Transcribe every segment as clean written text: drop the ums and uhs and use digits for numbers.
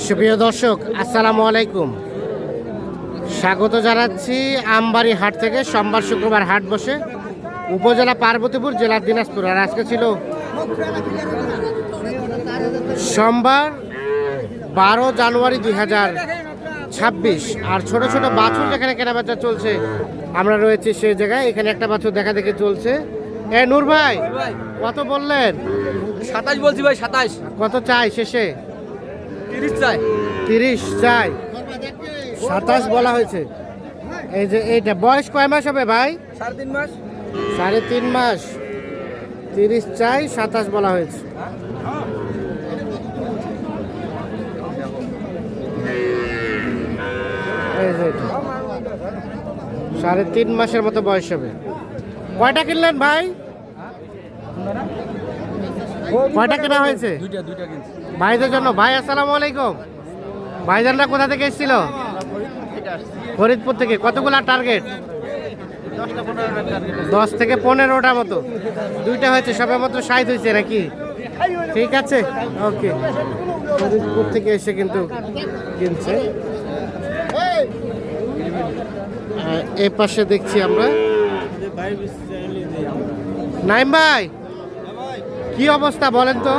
সুপ্রিয় দর্শক, আসসালামু আলাইকুম। স্বাগত জানাচ্ছি আমবাড়ি হাট থেকে। সোমবার শুক্রবার হাট বসে উপজেলা পার্বতীপুর, জেলা দিনাজপুর। আর আজকে ছিল সোমবার 12 জানুয়ারি 2026। আর ছোট ছোট বাছুর যেখানে কেনাবেচা চলছে, আমরা রয়েছি সেই জায়গায়। এখানে একটা বাছুর দেখা দেখে চলছে। নূর ভাই, কত বললেন? 27 বলছি ভাই, 27। কত চাই শেষে? 30 চাই। 30 চাই, 27 বলা হয়েছে। এই যে এইটা বয়স কয় মাস হবে ভাই? 3.5 মাস। 3.5 মাস। 30 চাই, 27 বলা হয়েছে। এই যে এটা 3.5 মাসের মতো বয়স হবে। কয়টা কিনলেন ভাই? কয়টা কেনা হয়েছে? দুইটা কিনছি ভাইদের জন্য। ভাই আসসালামু আলাইকুম। ভাইজানরা কোথা থেকে এসেছিল? ফরিদপুর থেকে। কতগুলা টার্গেট? 10 থেকে 15টা মতো। দুইটা হয়েছে, সবে মাত্র 60 হয়েছে নাকি? ঠিক আছে, ওকে। ফরিদপুর থেকে এসে কিন্তু কিনছে। এ পাশে দেখছি আমরা নাইম ভাই, কি অবস্থা বলেন তো?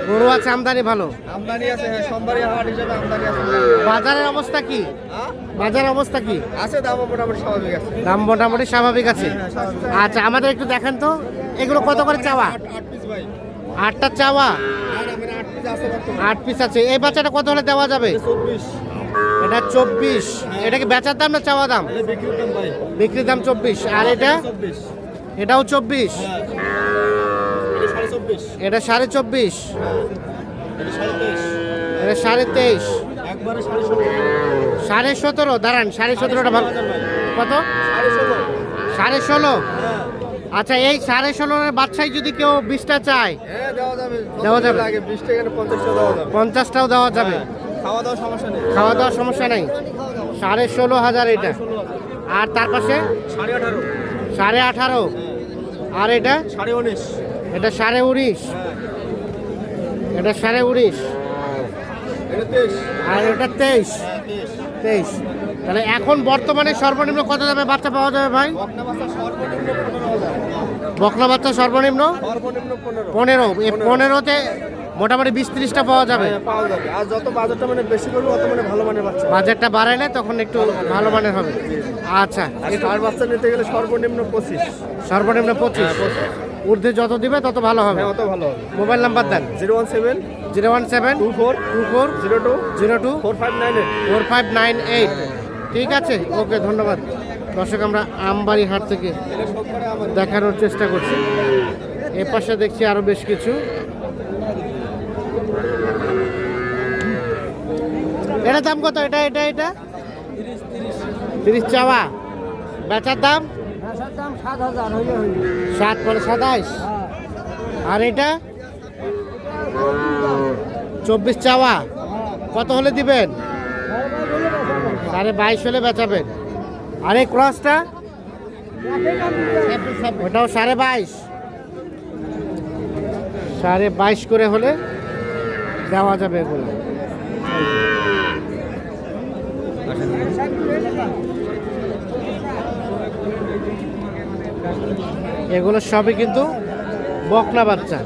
গরু আছে, আমদানি ভালো? আমদানি আছে, হ্যাঁ। সোমবারে হাট হিসেবে আমদানি আছে। বাজারের অবস্থা কি? বাজারের অবস্থা কি? আছে, দাম মোটামুটি স্বাভাবিক আছে। দাম মোটামুটি স্বাভাবিক আছে। আচ্ছা, আমাদের একটু দেখেন তো, এগুলো কত করে চাওয়া? 8 পিস ভাই। 8টা চাওয়া? 8 পিস আছে বর্তমানে। 8 পিস আছে। এই বাচ্চাটা কত হলে দেওয়া যাবে? 24। এটা 24। এটা কি বেচার দাম না চাওয়া দাম? এটা বিক্রির দাম ভাই। বিক্রির দাম 24। আর এটা? 24। এটাও 24। এটা 24.5। এটা 24.5। এটা 23.5। এটা 23.5। একবারে 17.5। 17.5। দাঁড়ান, 17.5টা ভালো। কত? 17.5। 16.5। হ্যাঁ আচ্ছা, এই 16.5 বাচ্চাই যদি কেউ 20টা চায়? হ্যাঁ, দেওয়া যাবে। দেওয়া যাবে। লাগে 20 টাকা, 50 টাকা দেওয়া যাবে। 50টাও দেওয়া যাবে। খাওয়া দাওয়া সমস্যা নেই। খাওয়া দাওয়ার সমস্যা নেই। 16.5 এটা। আর তার পাশে 18.5। 18.5। আর এটা? 19.5। এটা 19.5। এটা 19.5। এটা 23। আর এটা 23। 23। তাহলে এখন বর্তমানে সর্বনিম্ন কত দামে বাচ্চা পাওয়া যাবে ভাই? বকনা বাচ্চা সর্বনিম্ন 15,000। বকনা বাচ্চা সর্বনিম্ন সর্বনিম্ন 15। 15। এই 15তে মোটামুটি 20-30টা পাওয়া যাবে। হ্যাঁ, পাওয়া যাবে। আর যত বাজারটা মানে বেশি করবে, অত মানে ভালো মানের বাচ্চা। বাজেটটা বাড়াইলে তখন একটু ভালো মানের হবে। আচ্ছা, আর ষাঁড় বাচ্চা নিতে গেলে সর্বনিম্ন 25। সর্বনিম্ন 25। ঊর্ধ্বে যত দিবে তত ভালো হবে। হ্যাঁ, অত ভালো হবে। মোবাইল নাম্বার দেন। 017 017 24 24 02 02 4598। 4598। ঠিক আছে, ওকে, ধন্যবাদ। দর্শক, আমরা আমবাড়ি হাট থেকে দেখানোর চেষ্টা করছি। এ পাশে দেখছি আরো বেশ কিছু। এটা দাম কত? এটা এটা এটা 30 চাওয়া। বেচার দাম? 7 মানে 27। আর এটা 24 চাওয়া। কত হলে দিবেন? 22.5 হলে বেচাবেন। আর এই ক্রসটা? ওটাও 22.5। 22.5 করে হলে দেওয়া যাবে এগুলো। এগুলো সবই কিন্তু বকনা বাচ্চা।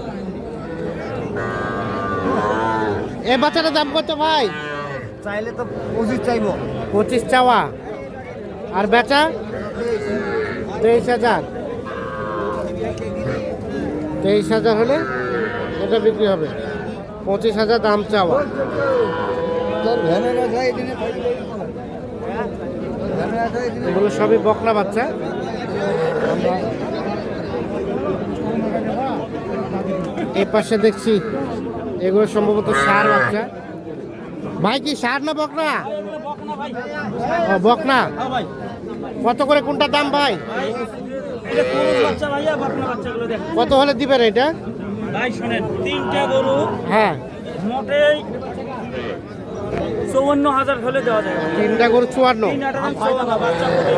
এই বাচ্চাটার দাম কত ভাই? চাইলে তো 25 চাইবো। 25 চাওয়া। আর বেচা? 23,000। 23,000 হলে এটা বিক্রি হবে। 25,000 দাম চাওয়া। এগুলো সবই বকনা বাচ্চা। এই পাশে দেখছি এগুলো সম্ভবত ষাঁড় বাচ্চা। ভাই কি ষাঁড় না বকনা? বকনা। কত করে কোনটা দাম ভাই? কত হলে দিবেন এটা? ভাই শোনেন, 3টা গরু হ্যাঁ, মোটেই 54,000 হলে দেওয়া যায়। 3টা গরু 54।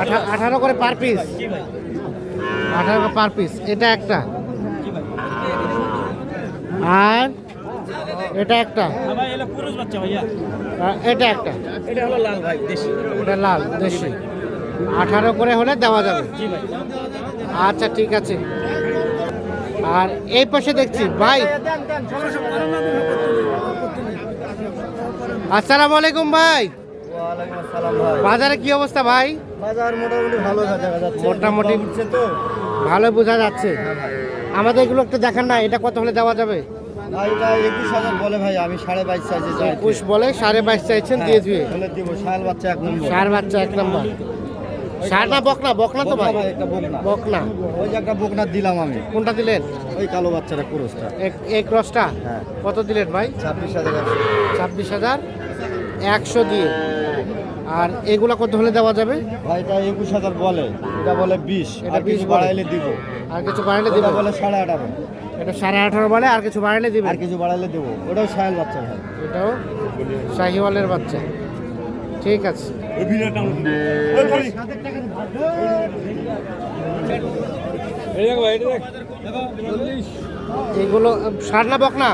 3 18 করে পার পিস। 18 per piece. এটা একটা। আর এটা একটা, ভাই এলো পুরুষ বাচ্চা ভাইয়া। আর এটা একটা, এটা হলো লাল ভাই দেশি। এটা লাল দেশি। 18 করে হলে দেওয়া যাবে। জি ভাই। আচ্ছা ঠিক আছে। আর এই পাশে দেখছি ভাই, আসসালামু আলাইকুম ভাই। ওয়ালাইকুম আসসালাম ভাই। বাজারে কি অবস্থা ভাই? বাজার মোটামুটি ভালো দেখা যাচ্ছে। মোটামুটি উঠছে তো। ভালো বোঝা যাচ্ছে। আমাদের এগুলো একটু দেখান না, এটা কত হলে দেওয়া যাবে? ভাই এটা 21,000 বলে ভাই, আমি 22.5 চাইছি। 21 বলে 22.5 চাইছেন, দিয়ে ধুয়ে। বলে দিব শাল বাচ্চা এক নম্বর। সার বাচ্চা 1 নম্বর। সার না বকনা? বকনা তো ভাই, ভাই একটা বকনা। বকনা। ওই যে একটা বকনা দিলাম আমি। কোনটা দিলেন? ওই কালো বাচ্চাটা পুরুষটা। এই ক্রসটা হ্যাঁ। কত দিলেন ভাই? 26,000। 26,100 দিয়ে। আর এগুলা কত হলে দেওয়া যাবে? ভাই এটা 21,000 বলে, এটা বলে 20। এটা এটা 20 20 বলে। বাড়াইলে দিব। আর কিছু বাড়াইলে এটা দিবেন? বলে 18.5। এটা 18.5 বলে, আর কিছু বাড়াইলে দিবেন? আর কিছু বাড়াইলে দিব। ওটাও শাল বাচ্চা ভাই। এটাও শাহিওয়ালের বাচ্চা। ঠিক আছে। এগুলো সার না বকনা?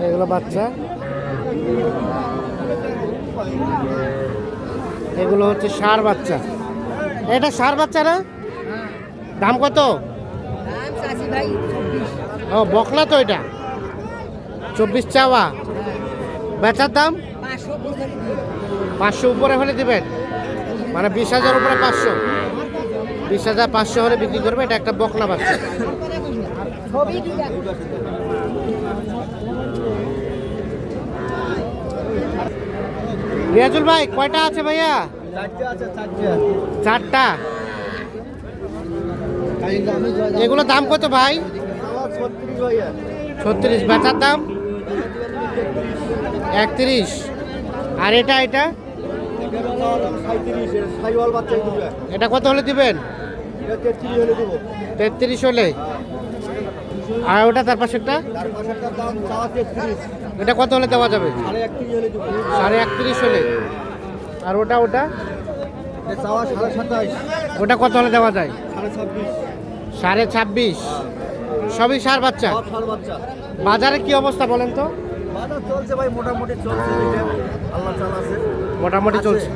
এগুলো বাচ্চা, এগুলো হচ্ছে সার বাচ্চা। এটা সার বাচ্চা না? দাম কত? ও বকনা তো, এটা 24 চাওয়া, বেচার দাম 500 উপরে হলে দিবেন, মানে 20,000 উপরে 500, 20,500 হলে বিক্রি করবে। এটা একটা বকনা বাচ্চা। রিয়াজুল ভাই কয়টা আছে ভাইয়া? 4টা আছে, 4টা। এগুলো দাম কত ভাই? 36 ভাইয়া। 36, বেচার দাম 31। আর এটা এটা 37 শাইওয়াল বাচ্চা দিবে। এটা কত হলে দিবেন? এটা 33 হলে দিব। 33 হলে। আর ওটা তার পাশেরটা, তার পাশেরটার দাম চাওয়া 33, এটা কত হলে দেওয়া যাবে? 31 হলে দিব। 31.5 হলে। আর ওটা ওটা এটা চাওয়া 27.5, ওটা কত হলে দেওয়া যায়? 26.5। 26.5। সবই সার বাচ্চা। সব শাল বাচ্চা। বাজারে কি অবস্থা বলেন তো? বাজার চলছে ভাই, মোটামুটি চলছে দিকে। আল্লাহ চালাছে। মোটামুটি চলছে।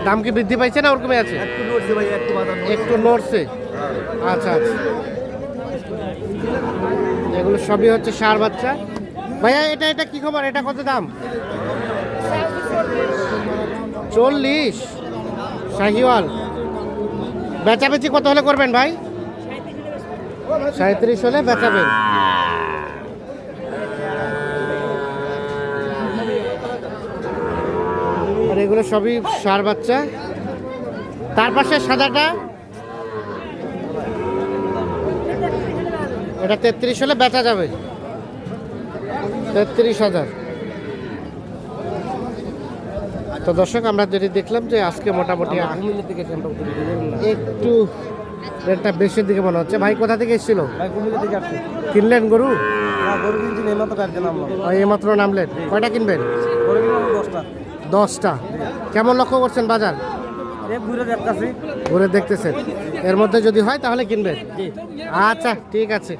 দাম কি বৃদ্ধি পাইছে না ওরকমই আছে? একটু নড়ছে ভাই, একটু বাজার নড়ছে। একটু নড়ছে। আচ্ছা আচ্ছা। এগুলো সবই হচ্ছে সার বাচ্চা। ভাইয়া এটা এটা কি খবর? এটা কত দাম? 40 শাহিওয়াল। বেচাবেচি কত হলে করবেন ভাই? 37 হলে বেচাবেন। আর এগুলো সবই সার বাচ্চা। তার পাশে সাদাটা, এটা 33 হলে বেচা যাবে। 33,000। তো দর্শক আমরা যেটি দেখলাম যে আজকে মোটামুটি একটু রেটটা বেশির দিকে মনে হচ্ছে। ভাই কোথা থেকে এসেছিল? ভাই কুমিল্লা থেকে আসছে। কিনলেন গরু? না, গরু কিনছি না, এইমাত্র কাটতে নামলাম। এইমাত্র নামলেন? কয়টা কিনবেন? গরু কিনলাম 10টা। 10টা। কেমন লক্ষ্য করছেন বাজার? ঘুরে দেখতেছি। ঘুরে দেখতেছেন, এর মধ্যে যদি হয় তাহলে কিনবেন। আচ্ছা ঠিক আছে।